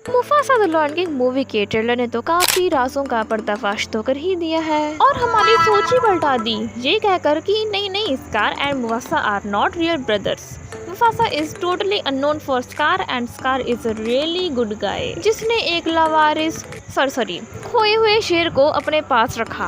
Mufasa the Lion King movie के trailer ने तो काफी राजों का पर्दाफाश तो कर ही दिया है और हमारी सोच ही पलटा दी, ये कहकर कि नहीं नहीं, Scar and Mufasa are not real brothers. Mufasa is totally unknown for Scar and Scar is a really good guy जिसने एक लावारिस सॉरी खोए हुए शेर को अपने पास रखा।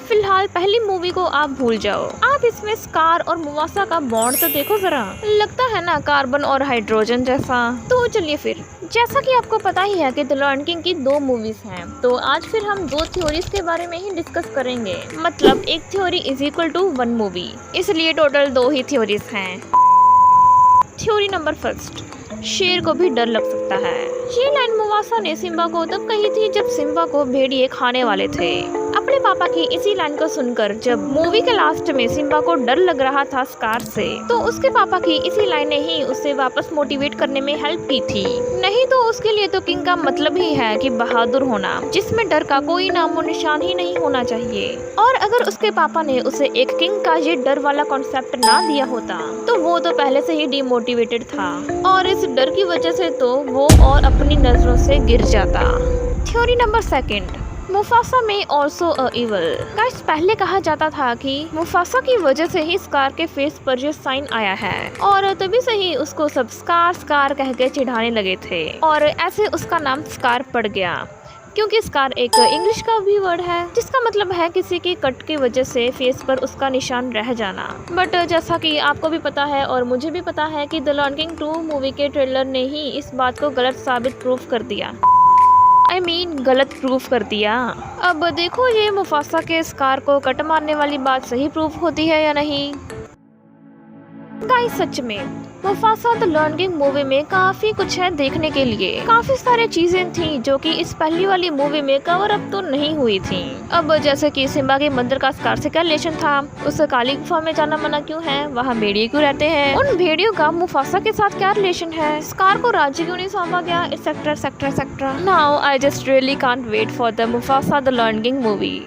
फिलहाल पहली मूवी को आप भूल जाओ, आप इसमें स्कार और मुफासा का बॉन्ड तो देखो जरा, लगता है ना कार्बन और हाइड्रोजन जैसा। तो चलिए फिर, जैसा कि आपको पता ही है कि द लॉयन किंग की 2 मूवीज हैं, तो आज फिर हम 2 थ्योरीज के बारे में ही डिस्कस करेंगे। मतलब एक theory is equal to 1 movie, इसलिए टोटल 2 ही थ्योरीज हैं। थ्योरी नंबर फर्स्ट, शेर को भी डर लग सकता है। ये लाइन मुफासा ने सिम्बा को तब कही थी जब सिम्बा को भेड़िए खाने वाले थे। अपने पापा की इसी लाइन को सुनकर जब मूवी के लास्ट में सिम्बा को डर लग रहा था स्कार से, तो उसके पापा की इसी लाइन ने ही उसे वापस मोटिवेट करने में हेल्प की थी। नहीं तो उसके लिए तो किंग का मतलब ही है कि बहादुर होना, जिसमें डर का कोई नामो निशान ही नहीं होना चाहिए। और अगर उसके पापा ने उसे एक किंग का ये डर वाला कॉन्सेप्ट ना दिया होता, तो वो तो पहले से ही डिमोटिवेटेड था और इस डर की वजह से तो वो और अपनी नजरों से गिर जाता। थ्योरी नंबर सेकंड, मुफासा में ऑल्सो अ इवल। गाइस, पहले कहा जाता था कि मुफासा की वजह से ही स्कार के फेस पर ये साइन आया है और तभी से ही उसको सब स्कार स्कार कह के चिढ़ाने लगे थे और ऐसे उसका नाम स्कार पड़ गया, क्योंकि स्कार एक इंग्लिश का भी वर्ड है जिसका मतलब है किसी की कट की वजह से फेस पर उसका निशान रह जाना। बट जैसा कि आपको भी पता है और मुझे भी पता है कि द लॉयन किंग 2 मूवी के ट्रेलर ने ही इस बात को गलत साबित प्रूफ कर दिया। गलत प्रूफ कर दिया। अब देखो ये मुफासा के स्कार को कट मारने वाली बात सही प्रूफ होती है या नहीं। गाइस, सच में Mufasa the Lion King movie में काफी कुछ है देखने के लिए। काफी सारी चीजें थी जो कि इस पहली वाली मूवी में कवर अप तो नहीं हुई थी। अब जैसे कि सिम्बा के मंदिर का स्कार से क्या रिलेशन था, उस काली गुफा में जाना मना क्यों है, वहाँ भेड़िए क्यों रहते हैं, उन भेड़ियों का मुफासा के साथ क्या रिलेशन है, स्कार को राज्य क्यों नहीं सौंपा गया, etcetera etcetera etcetera. Now I just really can't wait for the Mufasa the Lion King movie.